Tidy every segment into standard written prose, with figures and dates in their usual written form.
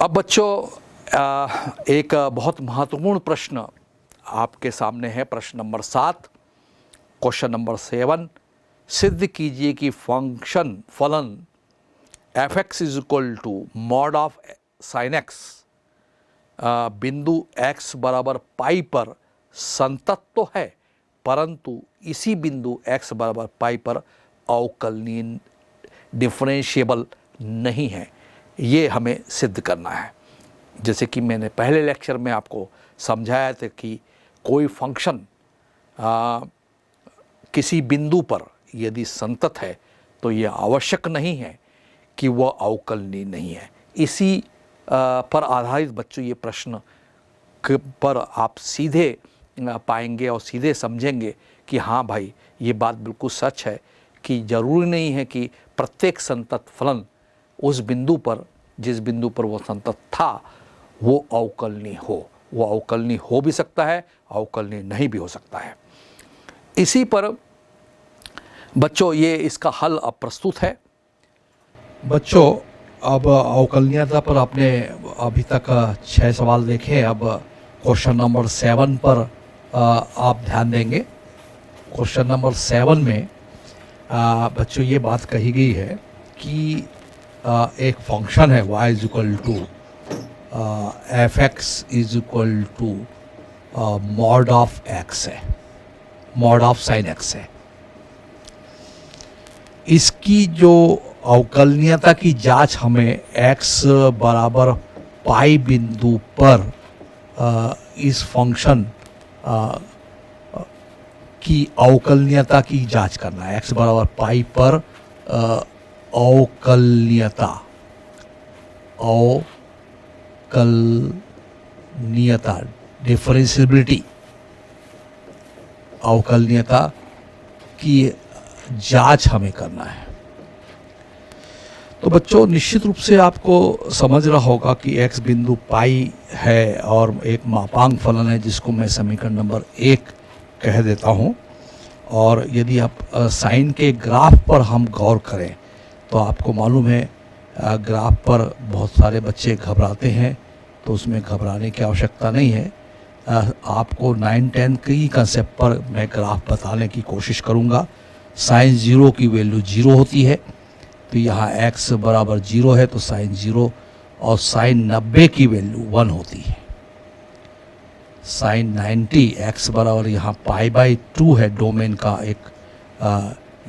अब बच्चों एक बहुत महत्वपूर्ण प्रश्न आपके सामने है। प्रश्न नंबर 7, क्वेश्चन नंबर 7, सिद्ध कीजिए कि फलन f x is equal to mod of sine x बिंदु x बराबर पाई पर संतत तो है, परंतु इसी बिंदु x बराबर पाई पर अवकलनीय डिफरेंशिएबल नहीं है। ये हमें सिद्ध करना है। जैसे कि मैंने पहले लेक्चर में आपको समझाया था कि कोई फंक्शन किसी बिंदु पर यदि संतत है तो ये आवश्यक नहीं है कि वह अवकलनीय नहीं है। इसी पर आधारित बच्चों ये प्रश्न पर आप सीधे पाएंगे और सीधे समझेंगे कि हाँ भाई, ये बात बिल्कुल सच है कि ज़रूरी नहीं है कि प्रत्येक संतत फलन उस बिंदु पर, जिस बिंदु पर वो संतत था, वो अवकलनीय हो। वो अवकलनीय हो भी सकता है, अवकलनीय नहीं भी हो सकता है। इसी पर बच्चों ये इसका हल अब प्रस्तुत है। बच्चों अब अवकलनीयता पर आपने अभी तक 6 सवाल देखे। अब क्वेश्चन नंबर 7 पर आप ध्यान देंगे। क्वेश्चन नंबर 7 में बच्चों ये बात कही गई है कि एक फंक्शन है y is equal to f x is equal to mod of x है, मॉड ऑफ साइन एक्स है। इसकी जो अवकलनीयता की जांच हमें x बराबर पाई बिंदु पर इस फंक्शन की अवकलनीयता की जांच करना है। x बराबर पाई पर अवकलनीयता डिफरेंशिएबिलिटी, अवकलनीयता की जांच हमें करना है। तो बच्चों निश्चित रूप से आपको समझ रहा होगा कि x बिंदु पाई है और एक मापांक फलन है जिसको मैं समीकरण नंबर 1 कह देता हूँ। और यदि आप साइन के ग्राफ पर हम गौर करें तो आपको मालूम है ग्राफ पर बहुत सारे बच्चे घबराते हैं, तो उसमें घबराने की आवश्यकता नहीं है। आपको 9-10 की कंसेप्ट पर मैं ग्राफ बताने की कोशिश करूँगा। साइन 0 की वैल्यू 0 होती है, तो यहाँ x बराबर 0 है तो साइन 0, और साइन 90 की वैल्यू 1 होती है। साइन 90 x बराबर यहाँ पाई बाई 2 है, डोमेन का एक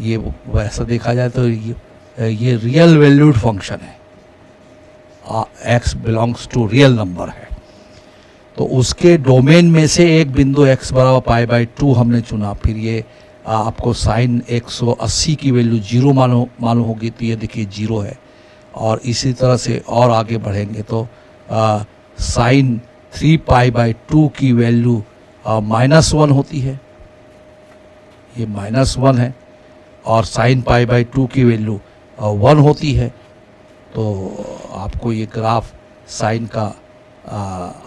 ये वैसा देखा जाए तो ये रियल वैल्यूड फंक्शन है। x belongs to real number है, तो उसके डोमेन में से एक बिंदु x बराबर पाई बाई 2 हमने चुना। फिर ये आपको साइन 180 की वैल्यू 0 मालूम होगी, तो ये देखिए 0 है। और इसी तरह से और आगे बढ़ेंगे तो साइन 3 पाई बाई 2 की वैल्यू -1 होती है, ये -1 है। और साइन पाई बाई 2 की वैल्यू 1 होती है। तो आपको ये ग्राफ साइन का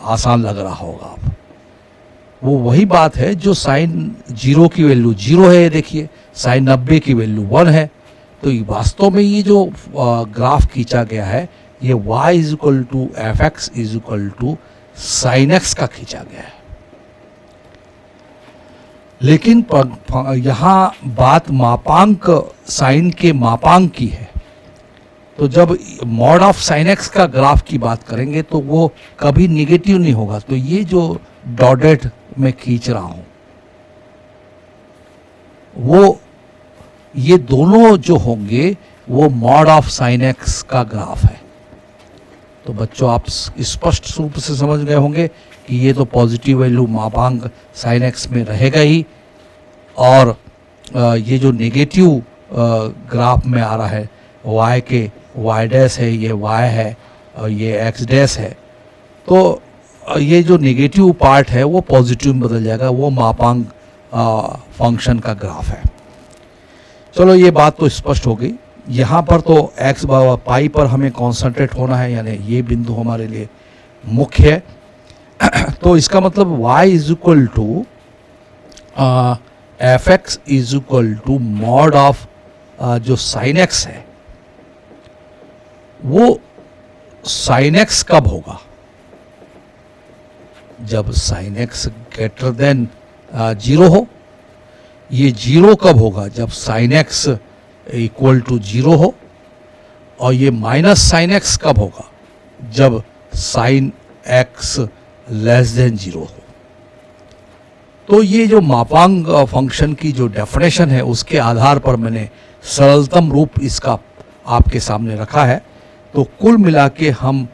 आसान लग रहा होगा। आप वो वही बात है जो साइन 0 की वैल्यू 0 है, देखिए साइन 90 की वैल्यू 1 है। तो वास्तव में ये जो ग्राफ खींचा गया है ये y is equal to f x is equal to sine x का खींचा गया है। लेकिन यहाँ बात मापांक साइन के मापांक की है, तो जब मॉड ऑफ साइन एक्स का ग्राफ की बात करेंगे तो वो कभी निगेटिव नहीं होगा। तो ये जो डॉटेड मैं खींच रहा हूं वो ये दोनों जो होंगे वो मॉड ऑफ साइन एक्स का ग्राफ है। तो बच्चों आप स्पष्ट रूप से समझ गए होंगे कि ये तो पॉजिटिव वैल्यू मापांक साइन एक्स में रहेगा ही, और ये जो नेगेटिव ग्राफ में आ रहा है y के y डैश है, ये y है और ये x डैश है, तो ये जो नेगेटिव पार्ट है वो पॉजिटिव में बदल जाएगा। वो मापांक फंक्शन का ग्राफ है। चलो ये बात तो स्पष्ट हो गई। यहाँ पर तो x बराबर पाई पर हमें कॉन्सेंट्रेट होना है, यानी ये बिंदु हमारे लिए मुख्य है। तो इसका मतलब y is equal to f x is equal to mod of जो साइन एक्स है वो साइन एक्स कब होगा? जब साइन एक्स ग्रेटर देन 0 हो। ये 0 कब होगा? जब साइन एक्स इक्वल टू 0 हो। और ये माइनस साइन एक्स कब होगा? जब साइन एक्स लेस देन 0 हो। तो ये जो मापांक फंक्शन की जो डेफिनेशन है उसके आधार पर मैंने सरलतम रूप इसका आपके सामने रखा है। तो कुल मिला के हम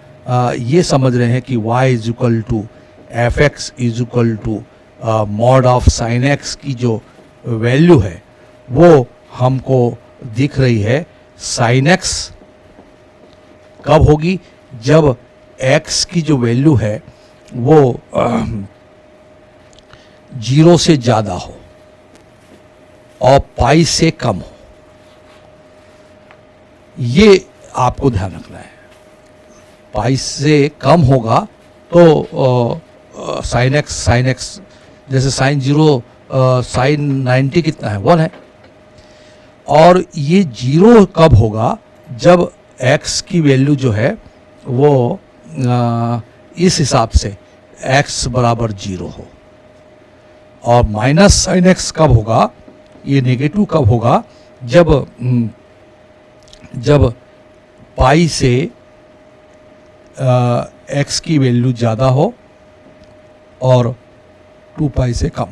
ये समझ रहे हैं कि y is equal to f x is equal to mod of sine x की जो वैल्यू है वो हमको दिख रही है। साइन एक्स कब होगी? जब x की जो वैल्यू है वो 0 से ज़्यादा हो और पाई से कम हो। ये आपको ध्यान रखना है। पाई से कम होगा तो साइन एक्स जैसे साइन 0 साइन 90 कितना है? 1 है। और ये 0 कब होगा? जब x की वैल्यू जो है वो इस हिसाब से x बराबर 0 हो। और माइनस साइन एक्स कब होगा? ये नेगेटिव कब होगा? जब पाई से x की वैल्यू ज़्यादा हो और 2 पाई से कम।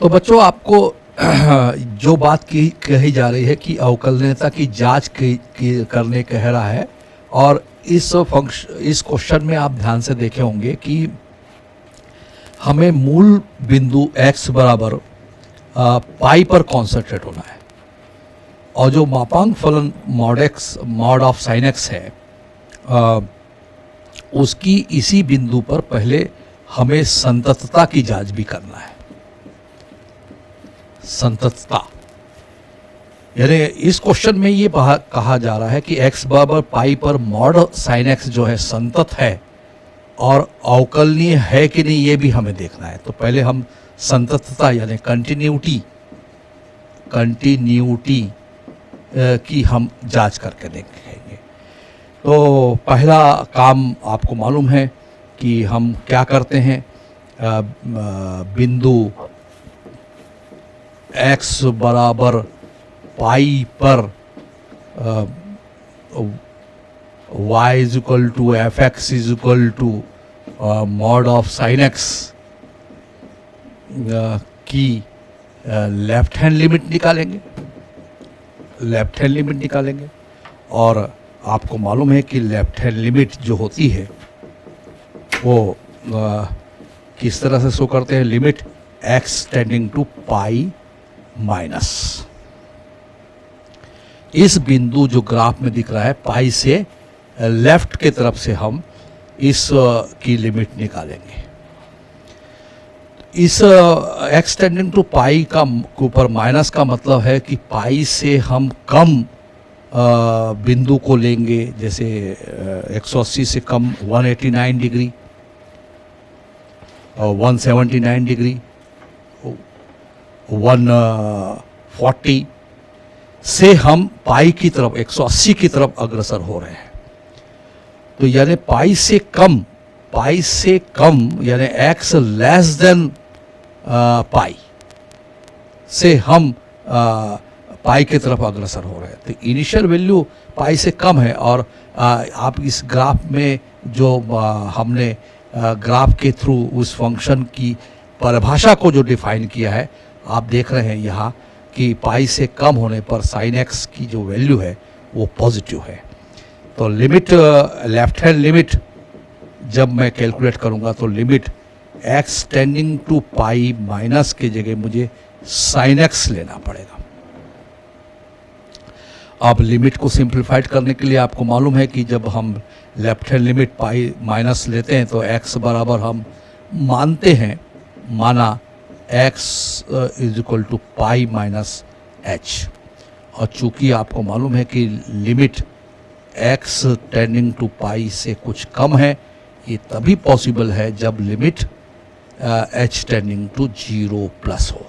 तो बच्चों आपको जो बात कही जा रही है कि अवकलनीयता की जांच करने कह रहा है। और इस क्वेश्चन में आप ध्यान से देखे होंगे कि हमें मूल बिंदु x बराबर पाई पर कॉन्सेंट्रेट होना है। और जो मापांक फलन मॉड ऑफ साइन एक्स है उसकी इसी बिंदु पर पहले हमें संततता की जांच भी करना है। संततता यानी इस क्वेश्चन में ये कहा जा रहा है कि x बराबर पाई पर मॉड साइन एक्स जो है संतत है और अवकलनीय है कि नहीं ये भी हमें देखना है। तो पहले हम संततता यानी कंटिन्यूटी की हम जांच करके देखेंगे। तो पहला काम आपको मालूम है कि हम क्या करते हैं। बिंदु x बराबर पाई पर y is equal to f x is equal to mod of sine x की लेफ्ट हैंड लिमिट निकालेंगे। और आपको मालूम है कि लेफ्ट हैंड लिमिट जो होती है वो किस तरह से शो करते हैं? Limit x tending to pi minus. इस बिंदु जो ग्राफ में दिख रहा है पाई से लेफ्ट के तरफ से हम इस की लिमिट निकालेंगे। इस x टेंडिंग टू पाई का ऊपर माइनस का मतलब है कि पाई से हम कम बिंदु को लेंगे। जैसे 180 से कम 189 डिग्री और 179 डिग्री 140 से हम पाई की तरफ 180 की तरफ अग्रसर हो रहे हैं। तो यानी पाई से कम यानी x लेस देन पाई से हम पाई की तरफ अग्रसर हो रहे हैं। तो इनिशियल वैल्यू पाई से कम है। और आप इस ग्राफ में जो हमने ग्राफ के थ्रू उस फंक्शन की परिभाषा को जो डिफाइन किया है आप देख रहे हैं यहाँ कि पाई से कम होने पर साइन एक्स की जो वैल्यू है वो पॉजिटिव है। तो लिमिट लेफ्ट हैंड लिमिट जब मैं कैलकुलेट करूँगा तो limit x tending to pi minus के जगह मुझे साइन एक्स लेना पड़ेगा। अब लिमिट को सिंप्लीफाइड करने के लिए आपको मालूम है कि जब हम left hand limit pi minus लेते हैं तो x बराबर हम माना x is equal to pi minus h। और चूंकि आपको मालूम है कि limit x tending to pi से कुछ कम है, ये तभी पॉसिबल है जब limit h tending to 0 plus हो।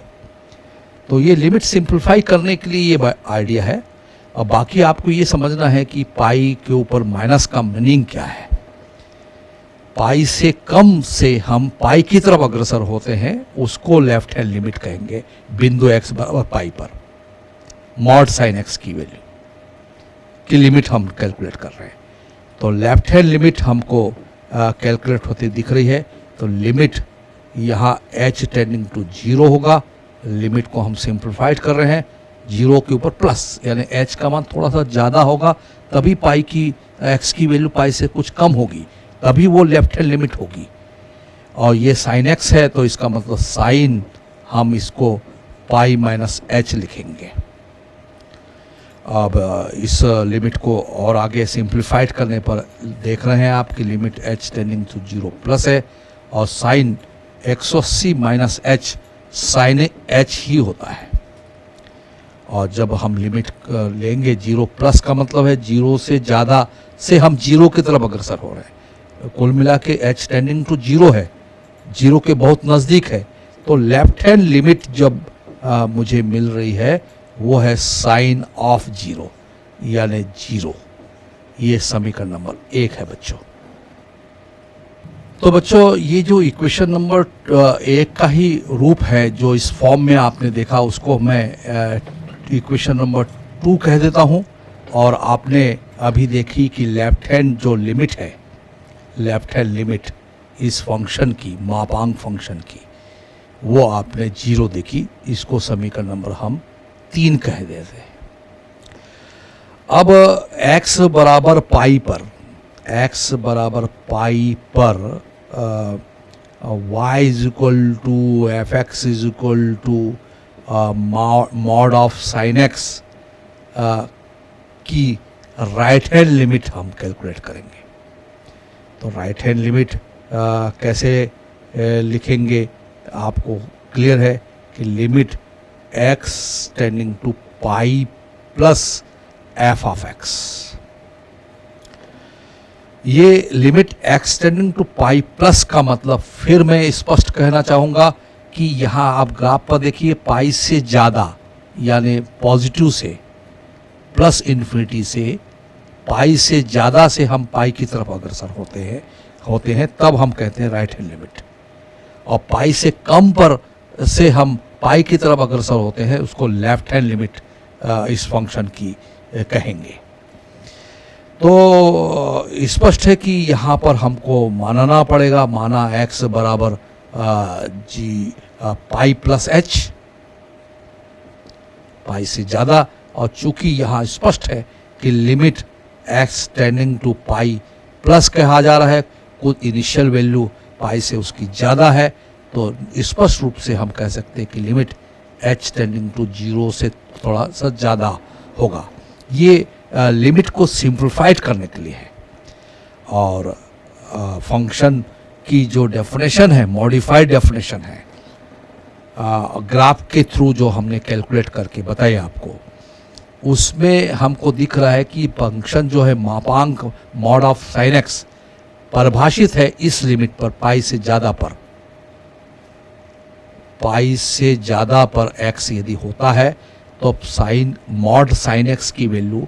तो ये लिमिट सिंप्लीफाई करने के लिए ये आइडिया है। और बाकी आपको ये समझना है कि पाई के ऊपर माइनस का मीनिंग क्या है। पाई से कम से हम पाई की तरफ अग्रसर होते हैं, उसको लेफ्ट हैंड लिमिट कहेंगे बिंदु x बराबर पाई पर। मॉड साइन x की वैल्यू की लिमिट हम कैलकुलेट कर रहे हैं, तो लेफ्ट हैंड लिमिट हमको कैलकुलेट होती दिख रही है। तो लिमिट यहाँ h टेंडिंग टू 0 होगा। लिमिट को हम सिंप्लीफाइड कर रहे हैं, 0 के ऊपर प्लस, यानी h का मान थोड़ा सा ज़्यादा होगा, तभी पाई की x की वैल्यू पाई से कुछ कम होगी, तभी वो लेफ्ट हैंड लिमिट होगी। और ये साइन x है, तो इसका मतलब साइन हम इसको पाई माइनस h लिखेंगे। अब इस लिमिट को और आगे सिंप्लीफाइड करने पर देख रहे हैं आप कि limit h tending to 0 plus है, और sine 180 minus h sine h ही होता है। और जब हम लिमिट लेंगे 0 प्लस का मतलब है 0 से ज़्यादा से हम 0 की तरफ अग्रसर हो रहे हैं। कुल मिला के h टेंडिंग टू 0 है, 0 के बहुत नज़दीक है, तो लेफ्ट हैंड लिमिट जब मुझे मिल रही है वो है साइन ऑफ 0 यानी 0। ये समीकरण नंबर 1 है बच्चों। तो बच्चों ये जो इक्वेशन नंबर 1 का ही रूप है जो इस फॉर्म में आपने देखा, उसको मैं इक्वेशन नंबर 2 कह देता हूँ। और आपने अभी देखी कि लेफ्ट हैंड जो लिमिट है, लेफ्ट हैंड लिमिट इस फंक्शन की, मापांक फंक्शन की, वो आपने 0 देखी। इसको समीकरण नंबर हम 3 कह देते हैं। अब x बराबर पाई पर, x बराबर पाई पर y is equal to f x is equal to mod of sine x की राइट हैंड लिमिट हम कैलकुलेट करेंगे। तो राइट हैंड लिमिट कैसे लिखेंगे, आपको क्लियर है कि limit x tending to pi plus f of x। ये limit x tending to pi plus का मतलब फिर मैं स्पष्ट कहना चाहूँगा कि यहाँ आप ग्राफ पर देखिए, पाई से ज़्यादा यानी पॉजिटिव से, प्लस इन्फिनिटी से, पाई से ज़्यादा से हम पाई की तरफ अग्रसर होते हैं तब हम कहते हैं राइट हैंड लिमिट। और पाई से कम पर से हम पाई की तरफ अग्रसर होते हैं, उसको लेफ्ट हैंड लिमिट इस फंक्शन की कहेंगे। तो स्पष्ट है कि यहाँ पर हमको मानना पड़ेगा, माना x बराबर पाई प्लस h, पाई से ज़्यादा। और चूंकि यहाँ स्पष्ट है कि limit x tending to pi plus कहा जा रहा है, कुछ इनिशियल वैल्यू पाई से उसकी ज़्यादा है, तो स्पष्ट रूप से हम कह सकते हैं कि लिमिट h टेंडिंग टू 0 से थोड़ा सा ज़्यादा होगा। ये लिमिट को सिंप्लीफाइड करने के लिए है। और फंक्शन की जो डेफिनेशन है, मॉडिफाइड डेफिनेशन है, ग्राफ के थ्रू जो हमने कैलकुलेट करके बताई आपको, उसमें हमको दिख रहा है कि फंक्शन जो है मापांक मॉड ऑफ साइन x परिभाषित है इस लिमिट पर, पाई से ज़्यादा पर। पाई से ज़्यादा पर x यदि होता है तो साइन मॉड साइन x की वैल्यू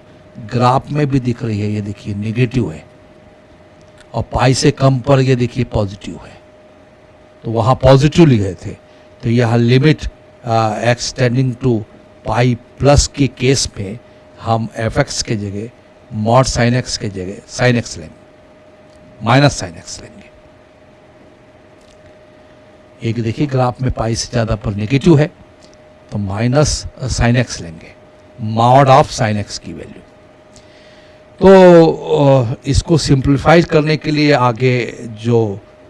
ग्राफ में भी दिख रही है, ये देखिए नेगेटिव है, और पाई से कम पर ये देखिए पॉजिटिव है। तो वहाँ पॉजिटिव लिखे थे, तो यह limit x tending to pi plus के केस में हम एफ एक्स के जगह मॉड साइन x के जगह साइन x लेंगे, माइनस साइन x लेंगे। एक देखिए ग्राफ में पाई से ज़्यादा पर नेगेटिव है, तो माइनस साइन x लेंगे, मॉड ऑफ साइन x की वैल्यू। तो इसको सिंप्लीफाइड करने के लिए आगे जो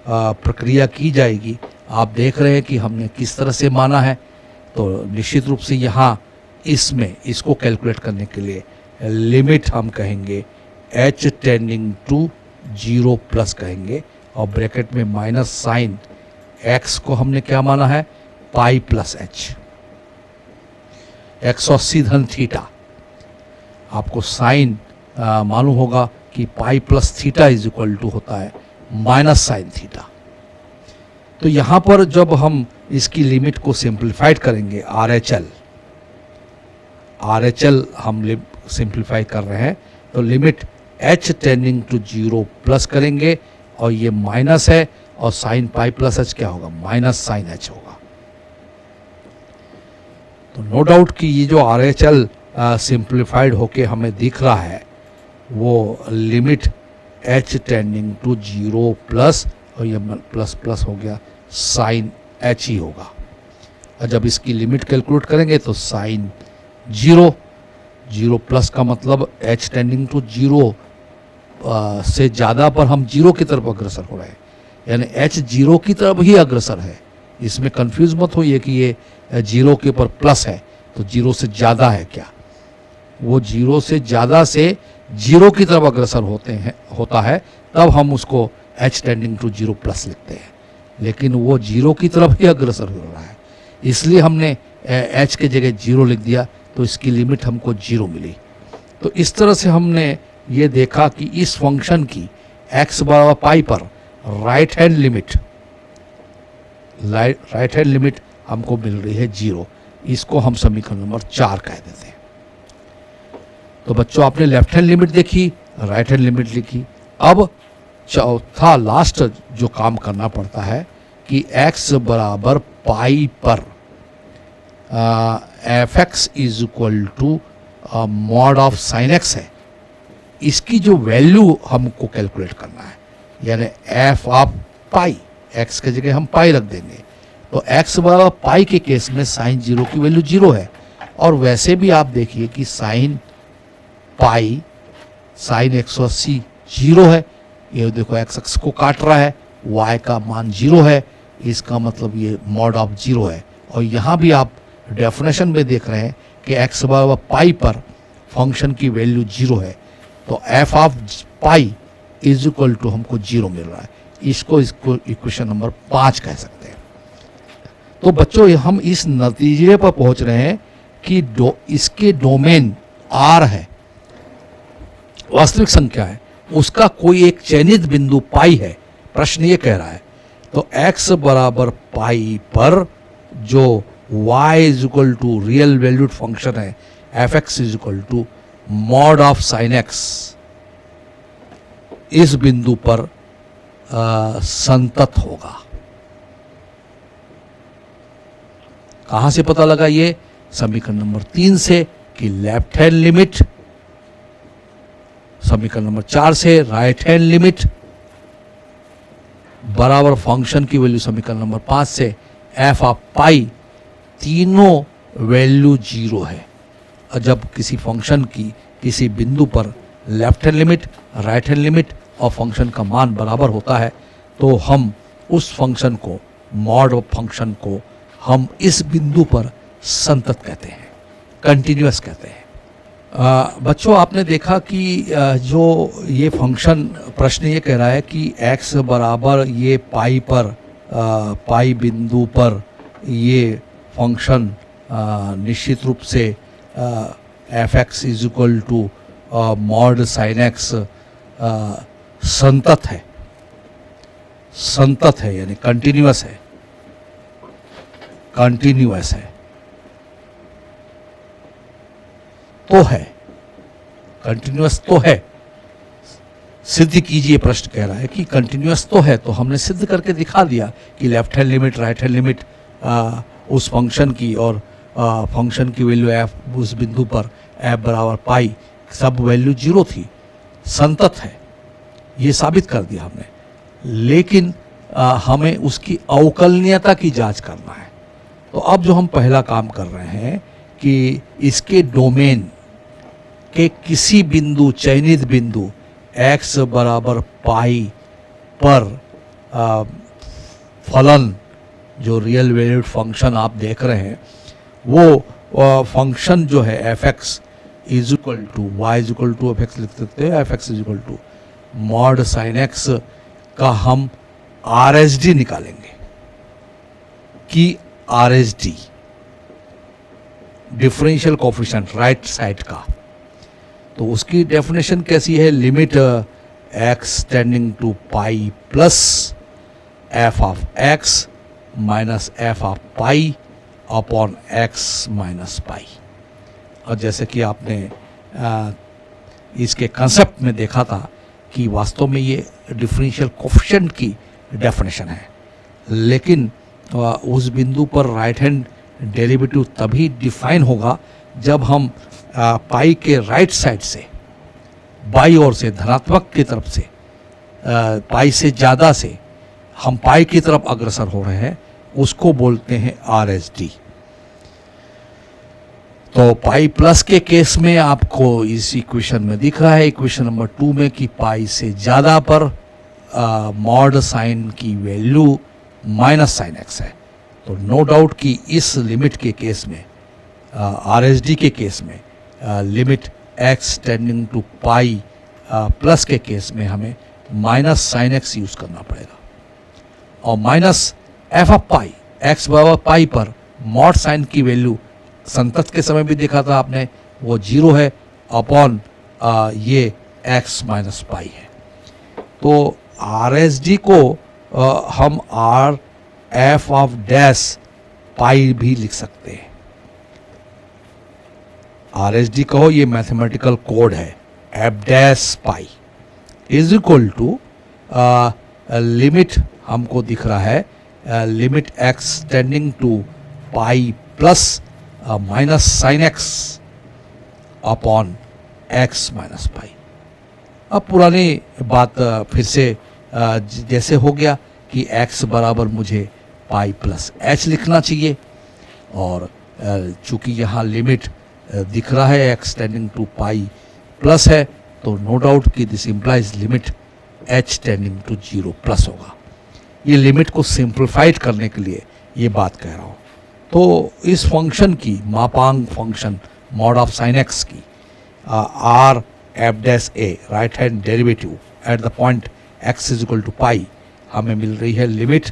प्रक्रिया की जाएगी, आप देख रहे हैं कि हमने किस तरह से माना है। तो निश्चित रूप से यहाँ इसमें इसको कैलकुलेट करने के लिए लिमिट हम कहेंगे h टेंडिंग टू 0 प्लस कहेंगे, और ब्रैकेट में माइनस साइन x को हमने क्या माना है, पाई प्लस h, 180 धन थीटा। आपको साइन मालूम होगा कि pi plus theta is equal to होता है माइनस साइन थीटा। तो यहाँ पर जब हम इसकी लिमिट को सिंप्लीफाइड करेंगे, RHL हम सिंप्लीफाई कर रहे हैं, तो limit h tending to 0 plus करेंगे, और ये माइनस है, और साइन पाई प्लस h क्या होगा, माइनस साइन h होगा। तो नो डाउट कि ये जो RHL सिंप्लीफाइड होके हमें दिख रहा है वो limit h tending to 0 plus, और ये प्लस प्लस हो गया, साइन h ही होगा। और जब इसकी लिमिट कैलकुलेट करेंगे तो साइन 0 प्लस का मतलब h टेंडिंग टू 0 से ज़्यादा पर हम 0 की तरफ अग्रसर हो रहे हैं, यानी h 0 की तरफ ही अग्रसर है। इसमें कंफ्यूज मत होइए कि ये 0 के ऊपर प्लस है तो 0 से ज़्यादा है क्या, वो 0 से ज़्यादा से 0 की तरफ अग्रसर होता है, तब हम उसको h टेंडिंग टू 0 प्लस लिखते हैं, लेकिन वो 0 की तरफ ही अग्रसर हो रहा है, इसलिए हमने h के जगह 0 लिख दिया, तो इसकी लिमिट हमको 0 मिली। तो इस तरह से हमने ये देखा कि इस फंक्शन की x बराबर पाई पर राइट हैंड लिमिट हमको मिल रही है 0। इसको हम समीकरण नंबर 4 कह देते हैं। तो बच्चों आपने लेफ्ट हैंड लिमिट देखी, राइट हैंड लिमिट लिखी। अब चौथा लास्ट जो काम करना पड़ता है कि x बराबर पाई पर f x is equal to mod of sine x है, इसकी जो वैल्यू हमको कैलकुलेट करना है, यानी एफ ऑफ पाई, एक्स के जगह हम पाई रख देंगे। तो एक्स बराबर पाई के केस में साइन 0 की वैल्यू 0 है, और वैसे भी आप देखिए कि साइन पाई साइन 180 0 है, ये देखो एक्स एक्स को काट रहा है, y का मान 0 है, इसका मतलब ये मॉड ऑफ 0 है। और यहाँ भी आप डेफिनेशन में देख रहे हैं कि x बराबर पाई पर फंक्शन की वैल्यू 0 है, तो f of pi is equal to हमको 0 मिल रहा है। इसको इक्वेशन नंबर 5 कह सकते हैं। तो बच्चों हम इस नतीजे पर पहुंच रहे हैं कि इसके डोमेन R है, वास्तविक संख्या है, उसका कोई एक चयनित बिंदु पाई है, प्रश्न ये कह रहा है। तो x बराबर पाई पर जो y is equal to real valued function है F x is equal to mod of sine X, इस बिंदु पर संतत होगा। कहां से पता लगा ये? समीकरण नंबर 3 से कि लेफ्ट हैंड लिमिट, समीकरण नंबर 4 से राइट हैंड लिमिट बराबर फंक्शन की वैल्यू समीकरण नंबर 5 से एफ ऑफ पाई, तीनों वैल्यू 0 है। और जब किसी फंक्शन की किसी बिंदु पर left hand limit, right hand limit और फंक्शन का मान बराबर होता है, तो हम उस फंक्शन को, मॉड ऑफ फंक्शन को हम इस बिंदु पर संतत कहते हैं, कंटिन्यूअस कहते हैं। बच्चों आपने देखा कि जो ये फंक्शन, प्रश्न ये कह रहा है कि x बराबर ये पाई पर, पाई बिंदु पर ये फंक्शन निश्चित रूप से f x is equal to mod sine x संतत है, संतत है यानी कंटिन्यूअस है, कंटिन्यूअस है, तो है, कंटिन्यूअस तो है, सिद्ध कीजिए। प्रश्न कह रहा है कि कंटिन्यूअस तो है, तो हमने सिद्ध करके दिखा दिया कि left hand limit, right hand limit उस फंक्शन की और फंक्शन की वैल्यू एफ उस बिंदु पर एफ बराबर पाई, सब वैल्यू 0 थी, संतत है, ये साबित कर दिया हमने। लेकिन हमें उसकी अवकलनीयता की जांच करना है। तो अब जो हम पहला काम कर रहे हैं कि इसके डोमेन के किसी बिंदु, चयनित बिंदु x बराबर पाई पर फलन, जो रियल वैल्यूड फंक्शन आप देख रहे हैं, वो फंक्शन जो है F x is equal to y is equal to f x लिख सकते हैं, f x is equal to mod sine x का हम आर एस डी निकालेंगे कि R S D differential coefficient right side का। तो उसकी डेफिनेशन कैसी है? Limit x tending to pi plus f of x minus F of pi upon x minus pi. और जैसे कि आपने इसके कंसेप्ट में देखा था कि वास्तव में ये डिफरेंशियल कोफिशिएंट की डेफिनेशन है, लेकिन उस बिंदु पर राइट हैंड डेरिवेटिव तभी डिफाइन होगा जब हम पाई के राइट साइड से बाई ओर से धनात्मक की तरफ से पाई से ज़्यादा से हम पाई की तरफ अग्रसर हो रहे हैं, उसको बोलते हैं RSD। तो पाई प्लस के केस में आपको इस इक्वेशन में दिख रहा है, इक्वेशन नंबर 2 में, कि पाई से ज़्यादा पर मॉड साइन की वैल्यू माइनस साइन एक्स है। तो नो डाउट कि इस लिमिट के केस में, RSD के केस में, limit x tending to pi plus के केस में हमें माइनस साइन एक्स यूज़ करना पड़ेगा, और minus F of pi, x बराबर पाई पर मॉड साइन की वैल्यू संतत के समय भी देखा था आपने, वो 0 है अपॉन ये x माइनस पाई है। तो RSD को हम R f of dash pi भी लिख सकते हैं। RSD कहो, ये मैथमेटिकल कोड है, f dash pi is equal to limit हमको दिख रहा है, limit x tending to pi plus minus sine x upon x minus pi. अब पुरानी बात फिर से जैसे हो गया कि x बराबर मुझे पाई प्लस एच लिखना चाहिए, और चूंकि यहाँ लिमिट दिख रहा है x tending to pi plus है, तो नो डाउट कि this implies limit h tending to 0 plus होगा। ये लिमिट को सिंप्लीफाइड करने के लिए ये बात कह रहा हूँ। तो इस फंक्शन की, मापांक function mod of sine x की R F dash A right hand derivative at the point x is equal to pi हमें मिल रही है लिमिट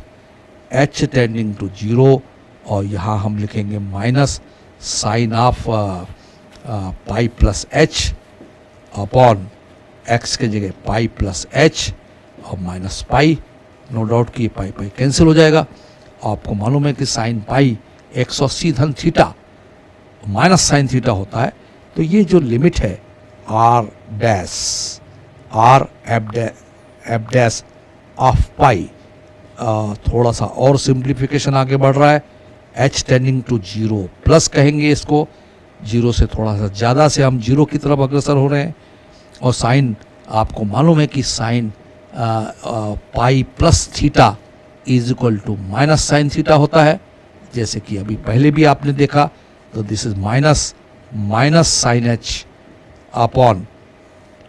h टेंडिंग टू 0, और यहाँ हम लिखेंगे minus sine of pi plus h upon x के जगह पाई प्लस एच और माइनस पाई। नो डाउट कि पाई पाई कैंसिल हो जाएगा। आपको मालूम है कि साइन पाई 180 धन थीटा माइनस साइन थीटा होता है। तो ये जो लिमिट है R dash R F dash of pi, थोड़ा सा और सिंप्लीफिकेशन आगे बढ़ रहा है, h टेंडिंग टू 0 प्लस कहेंगे इसको, 0 से थोड़ा सा ज़्यादा से हम 0 की तरफ अग्रसर हो रहे हैं। और साइन आपको मालूम है कि sine pi plus theta is equal to minus sine theta होता है, जैसे कि अभी पहले भी आपने देखा। तो this is minus sine h upon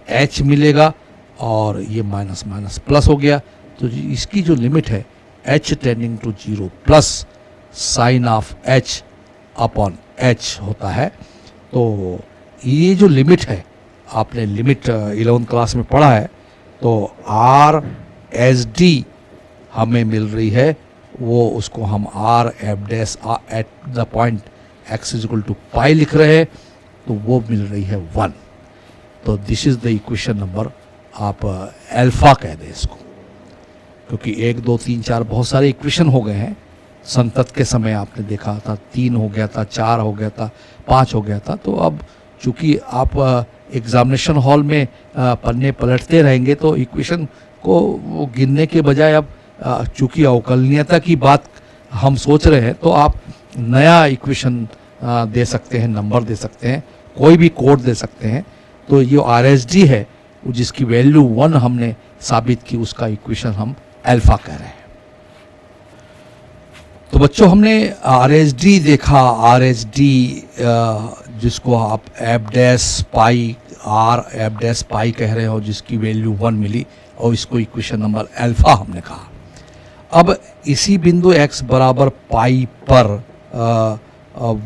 h मिलेगा, और ये माइनस माइनस प्लस हो गया। तो इसकी जो लिमिट है h tending to 0 plus sine of h upon h होता है। तो ये जो लिमिट है, आपने लिमिट 11th क्लास में पढ़ा है, तो RSD हमें मिल रही है, वो उसको हम R F dash at the point x is equal to pi लिख रहे हैं, तो वो मिल रही है 1। तो this is the equation number, आप अल्फा कह दें इसको, क्योंकि 1 2 3 4 बहुत सारे इक्वेशन हो गए हैं। संतत के समय आपने देखा था 3 हो गया था, 4 हो गया था, 5 हो गया था। तो अब चूंकि आप एग्जामिनेशन हॉल में पन्ने पलटते रहेंगे, तो इक्वेशन को वो गिनने के बजाय अब चूंकि अवकलनीयता की बात हम सोच रहे हैं, तो आप नया इक्वेशन दे सकते हैं, नंबर दे सकते हैं, कोई भी कोड दे सकते हैं। तो ये RSD है, जिसकी वैल्यू 1 हमने साबित की, उसका इक्वेशन हम अल्फा कह रहे हैं। तो बच्चों, हमने RSD देखा, RSD जिसको आप F dash pi are F dash पाई कह रहे हो, जिसकी वैल्यू 1 मिली, और इसको इक्वेशन नंबर अल्फा हमने कहा। अब इसी बिंदु x बराबर पाई पर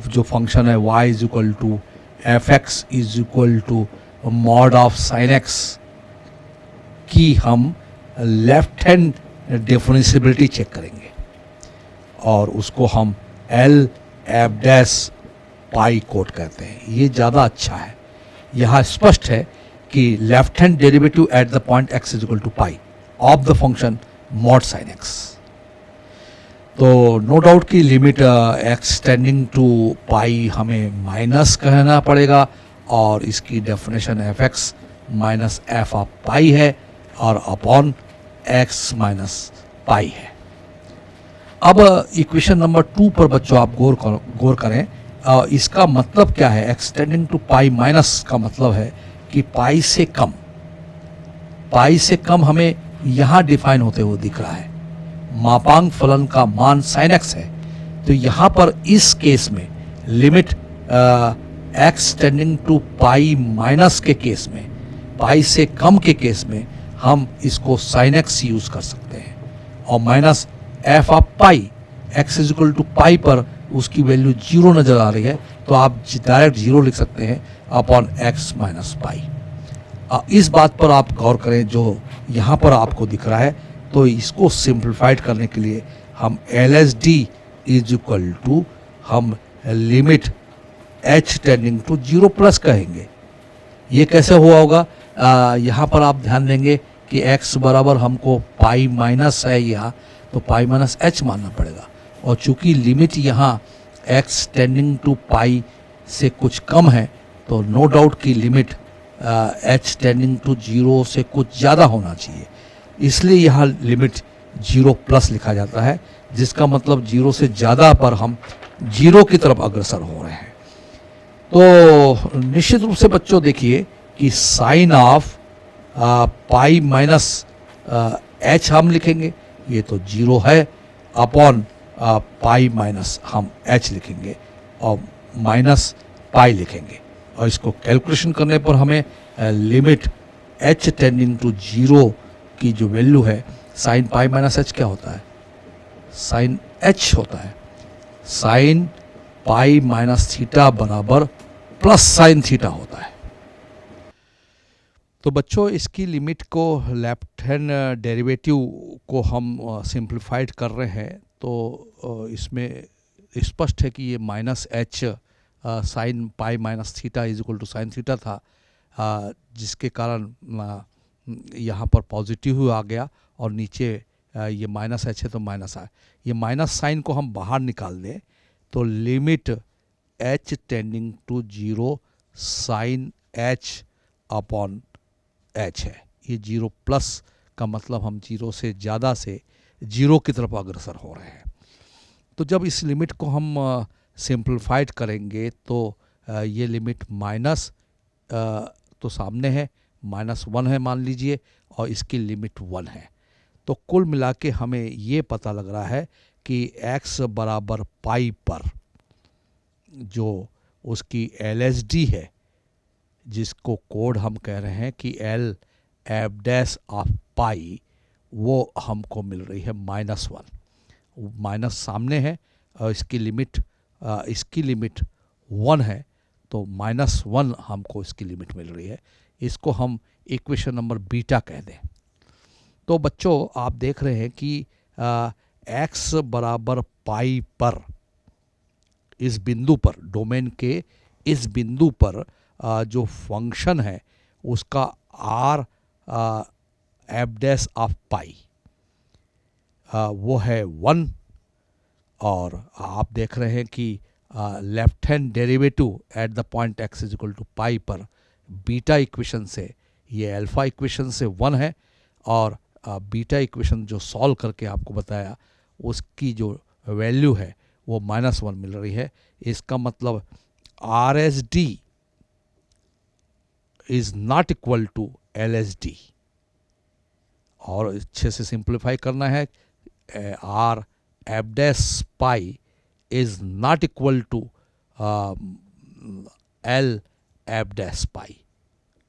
जो फंक्शन है y is equal to f x is equal to mod of sine x की हम लेफ्ट हैंड डिफरेंशिएबिलिटी चेक करेंगे, और उसको हम एल एफ डैश पाई कोड कहते हैं। ये ज़्यादा अच्छा है। यहाँ स्पष्ट है कि left hand derivative at the point x is equal to pi of the function mod sine X. तो नो डाउट की limit x tending to pi हमें माइनस कहना पड़ेगा और इसकी definition F X minus F of pi है और upon x minus पाई है। अब इक्वेशन नंबर 2 पर बच्चों आप गौर करें। इसका मतलब क्या है? X tending to pi minus का मतलब है कि पाई से कम हमें यहाँ डिफाइन होते हुए दिख रहा है। मापांक फलन का मान साइन एक्स है, तो यहाँ पर इस केस में limit x tending to pi minus के केस में, पाई से कम के केस में हम इसको साइन एक्स यूज कर सकते हैं और minus F of pi, X is equal to pi पर उसकी वैल्यू 0 नजर आ रही है, तो आप डायरेक्ट 0 लिख सकते हैं अपॉन एक्स माइनस पाई। इस बात पर आप गौर करें जो यहाँ पर आपको दिख रहा है, तो इसको सिंप्लीफाइड करने के लिए हम L S D is equal to हम limit H tending to 0 plus कहेंगे। ये कैसे हुआ होगा? यहाँ पर आप ध्यान देंगे कि x बराबर हमको पाई माइनस है यहाँ, तो पाई माइनस एच मानना पड़ेगा और चूंकि लिमिट यहाँ x टेंडिंग टू पाई से कुछ कम है, तो नो डाउट की लिमिट h टेंडिंग टू 0 से कुछ ज़्यादा होना चाहिए, इसलिए यहाँ लिमिट 0 प्लस लिखा जाता है, जिसका मतलब 0 से ज़्यादा पर हम 0 की तरफ अग्रसर हो रहे हैं। तो निश्चित रूप से बच्चों देखिए कि sine of pi minus h हम लिखेंगे, ये तो 0 है, अपॉन पाई माइनस हम एच लिखेंगे और माइनस पाई लिखेंगे और इसको कैलकुलेशन करने पर हमें लिमिट एच टेंडिंग टू 0 की जो वैल्यू है साइन पाई माइनस एच क्या होता है? साइन एच होता है। साइन पाई माइनस थीटा बराबर प्लस साइन थीटा होता है। तो बच्चों इसकी लिमिट को लेफ्ट हैंड डेरिवेटिव को हम सिंप्लीफाइड कर रहे हैं, तो इसमें स्पष्ट है कि ये minus h sine pi minus theta is equal to sine theta था, जिसके कारण यहाँ पर पॉजिटिव आ गया और नीचे ये माइनस एच है तो माइनस आया। ये माइनस साइन को हम बाहर निकाल दें तो limit H tending to 0 sine h upon h है। ये 0 प्लस का मतलब हम 0 से ज़्यादा से 0 की तरफ अग्रसर हो रहे हैं। तो जब इस लिमिट को हम सिंप्लीफाइड करेंगे तो ये लिमिट माइनस तो सामने है, -1 है मान लीजिए, और इसकी लिमिट 1 है। तो कुल मिला के हमें ये पता लग रहा है कि x बराबर पाई पर जो उसकी LSD है, जिसको कोड हम कह रहे हैं कि L f dash of pi, वो हमको मिल रही है -1। माइनस सामने है और इसकी लिमिट 1 है, तो -1 हमको इसकी लिमिट मिल रही है। इसको हम इक्वेशन नंबर बीटा कह दें। तो बच्चों आप देख रहे हैं कि x बराबर पाई पर, इस बिंदु पर, डोमेन के इस बिंदु पर जो फंक्शन है उसका r F dash of pi वो है 1, और आप देख रहे हैं कि left hand derivative at the point x is equal to pi पर बीटा इक्वेशन से, ये अल्फा इक्वेशन से 1 है, और बीटा इक्वेशन जो सॉल्व करके आपको बताया उसकी जो वैल्यू है वो -1 मिल रही है। इसका मतलब RSD is not equal to LSD, और अच्छे से सिंप्लीफाई करना है, R F dash pi is not equal to L f dash pi.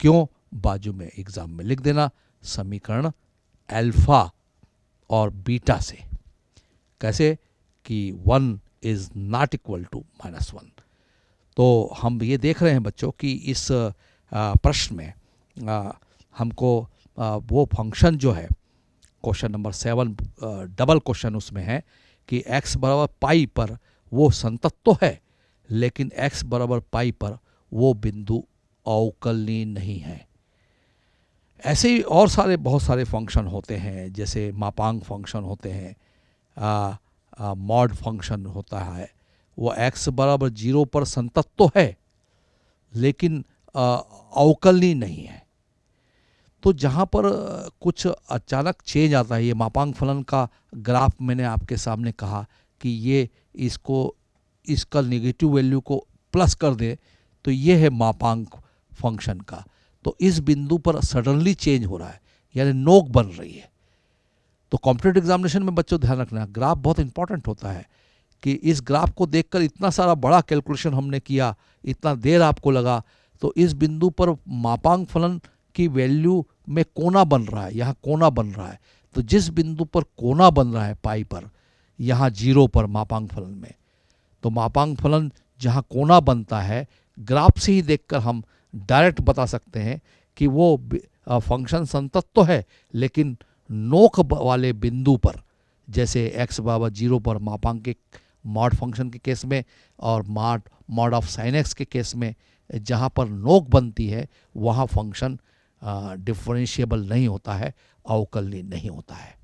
क्यों? बाजू में एग्जाम में लिख देना समीकरण अल्फा और बीटा से। कैसे? कि 1 इज नॉट इक्वल टू -1। तो हम ये देख रहे हैं बच्चों कि इस प्रश्न में हमको वो फंक्शन जो है क्वेश्चन नंबर 7 डबल क्वेश्चन उसमें है कि x बराबर पाई पर वो संतत तो है, लेकिन x बराबर पाई पर वो बिंदु अवकलनीय नहीं है। ऐसे ही और बहुत सारे फंक्शन होते हैं, जैसे मापांक फंक्शन होते हैं, मॉड फंक्शन होता है वो x बराबर 0 पर संतत तो है लेकिन अवकलनीय नहीं है। तो जहाँ पर कुछ अचानक चेंज आता है, ये मापांक फलन का ग्राफ मैंने आपके सामने कहा कि ये इसका नेगेटिव वैल्यू को प्लस कर दे तो ये है मापांक फंक्शन का। तो इस बिंदु पर सडनली चेंज हो रहा है यानी नोक बन रही है। तो कॉम्पिटिटिव एग्जामिनेशन में बच्चों ध्यान रखना, ग्राफ बहुत इंपॉर्टेंट होता है कि इस ग्राफ को देखकर इतना सारा बड़ा कैलकुलेशन हमने किया, इतना देर आपको लगा, तो इस बिंदु पर मापांक फलन की वैल्यू में कोना बन रहा है, यहाँ कोना बन रहा है। तो जिस बिंदु पर कोना बन रहा है पाई पर, यहाँ 0 पर मापांक फलन में, तो मापांक फलन जहाँ कोना बनता है ग्राफ से ही देखकर हम डायरेक्ट बता सकते हैं कि वो फंक्शन संतत तो है लेकिन नोक वाले बिंदु पर, जैसे x बराबर 0 पर मापांक के मॉड फंक्शन के केस में और मॉड ऑफ साइन x के केस में, जहाँ पर नोक बनती है वहाँ फंक्शन डिफरेंशिएबल नहीं होता है, अवकलनीय नहीं होता है।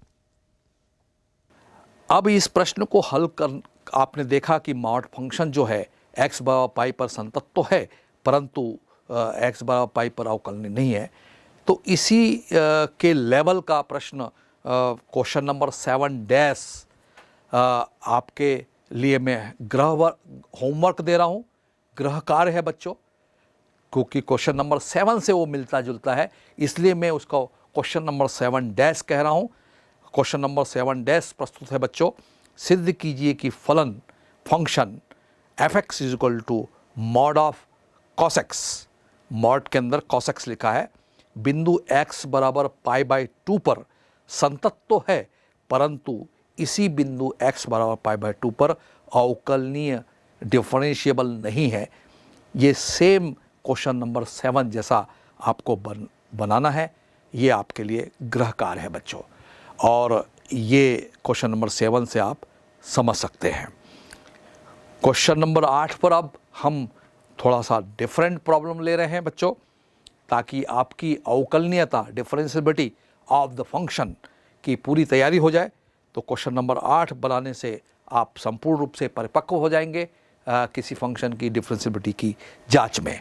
अब इस प्रश्न को हल कर आपने देखा कि मॉड फंक्शन जो है x बराबर पाई पर संतत तो है परंतु x बराबर पाई पर अवकलनीय नहीं है। तो इसी के लेवल का प्रश्न क्वेश्चन नंबर 7 आपके लिए मैं होमवर्क दे रहा हूँ, गृह कार्य है बच्चों, क्योंकि क्वेश्चन नंबर 7 से वो मिलता जुलता है, इसलिए मैं उसका क्वेश्चन नंबर 7 कह रहा हूँ। क्वेश्चन नंबर 7 प्रस्तुत है बच्चों। सिद्ध कीजिए कि function f(x) is equal to mod of cos x, मॉड के अंदर cos x लिखा है, बिंदु x बराबर π/2 पर संतत तो है परंतु इसी बिंदु x बराबर π/2 पर अवकलनीय डिफरेंशिएबल नहीं है। ये सेम क्वेश्चन नंबर 7 जैसा आपको बनाना है, ये आपके लिए गृह कार्य है बच्चों, और ये क्वेश्चन नंबर 7 से आप समझ सकते हैं। क्वेश्चन नंबर 8 पर अब हम थोड़ा सा डिफरेंट प्रॉब्लम ले रहे हैं बच्चों, ताकि आपकी अवकलनीयता डिफरेंशिएबिलिटी ऑफ द फंक्शन की पूरी तैयारी हो जाए। तो क्वेश्चन नंबर 8 बनाने से आप संपूर्ण रूप से परिपक्व हो जाएंगे किसी फंक्शन की डिफरेंशिएबिलिटी की जांच में।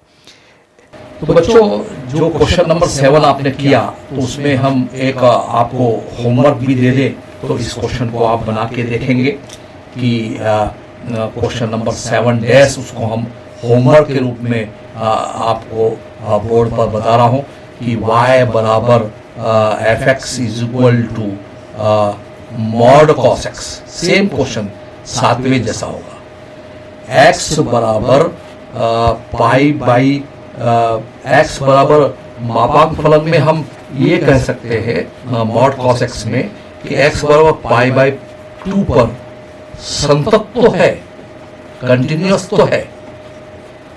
तो बच्चों जो क्वेश्चन नंबर 7 आपने किया तो उसमें हम एक आपको होमवर्क भी दे दें, तो इस क्वेश्चन को आप बना के देखेंगे कि क्वेश्चन नंबर 7 उसको हम होमवर्क के रूप में आपको बोर्ड पर बता रहा हूँ कि y बराबर f(x) is equal to mod cos x। Same question 7वें जैसा होगा। x बराबर x बराबर मापांक फलन में हम ये कह सकते हैं मॉड cos x में कि x बराबर π/2 पर संतत तो है, कंटिन्यूअस तो है,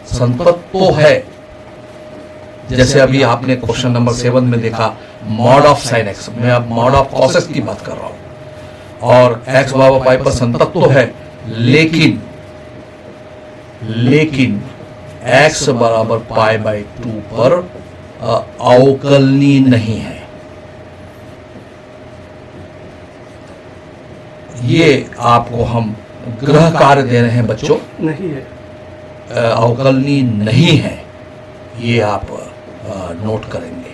संतत तो है। जैसे अभी आपने क्वेश्चन नंबर 7 में देखा मॉड ऑफ साइन x, मैं अब मॉड ऑफ cos x की बात कर रहा हूं, और x बराबर पाई पर संतत तो है लेकिन x बराबर π/2 पर अवकलनीय नहीं है। ये आपको हम गृह कार्य दे रहे हैं बच्चों, नहीं है, अवकलनीय नहीं है, ये आप नोट करेंगे,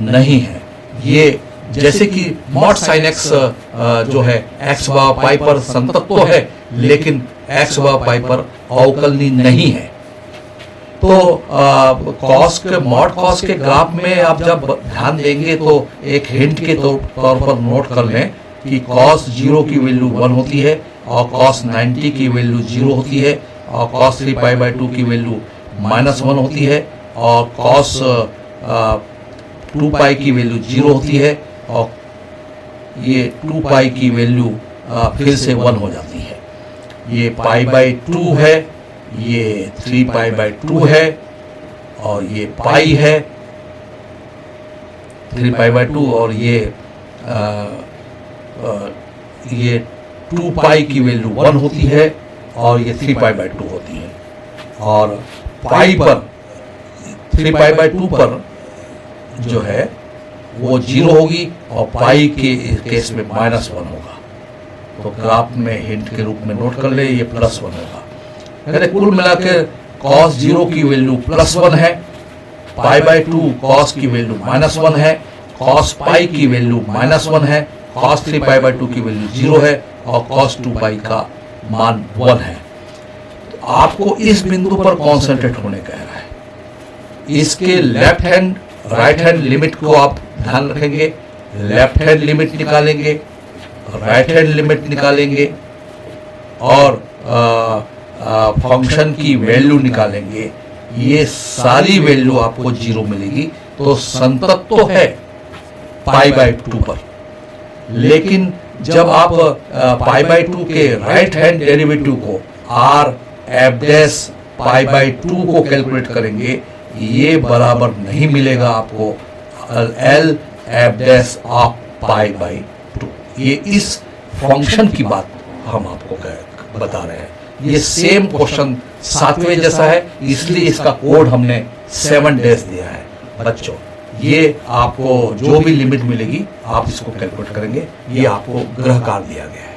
नहीं है। ये जैसे कि मॉड साइन x जो है x बराबर पाई पर संतत तो है लेकिन x बराबर पाई पर अवकलनीय नहीं है। तो मॉड कॉस के ग्राफ में आप जब ध्यान देंगे तो एक हिंट के तौर पर नोट कर लें कि cos 0 की वैल्यू 1 होती है और cos 90 की वैल्यू 0 होती है और cos 3π/2 की वैल्यू -1 होती है और cos 2π की वैल्यू 0 होती है और ये 2π की वैल्यू फिर से 1 हो जाती है। ये π/2 है, ये 3π/2 है और ये पाई है 3π/2 और ये 2π की वैल्यू 1 होती है और ये 3π/2 होती है और पाई पर 3π/2 पर जो है वो 0 होगी और पाई के केस में -1 होगा। तो ग्राफ में हिंट के रूप में नोट कर ले, ये +1 होगा। यानी कुल मिला के cos 0 की वैल्यू +1 है, π/2 cos की वैल्यू -1 है, cos π की वैल्यू -1 है, cos 3 π/2 की वैल्यू 0 है और cos 2 π का मान 1 है। तो आपको इस बिंदु पर कॉन्सेंट्रेट होने कह रहा है। इसके left hand right hand limit को आप ध्यान रखेंगे, लेफ्ट हैंड लिमिट निकालेंगे, राइट हैंड लिमिट निकालेंगे और फंक्शन की वैल्यू निकालेंगे। ये सारी वैल्यू आपको 0 मिलेगी। तो संतत तो है π/2 पर, लेकिन जब आप π/2 के राइट हैंड डेरिवेटिव को r(f' π/2 को कैलकुलेट करेंगे, ये बराबर नहीं मिलेगा आपको l(f' of π/2। ये इस फंक्शन की बात हम आपको बता रहे हैं। ये सेम क्वेश्चन 7वें जैसा है, इसलिए इसका कोड हमने 7 डैश दिया है। बच्चों, ये आपको जो भी लिमिट मिलेगी आप इसको कैलकुलेट करेंगे। ये आपको गृह कार्य दिया गया है।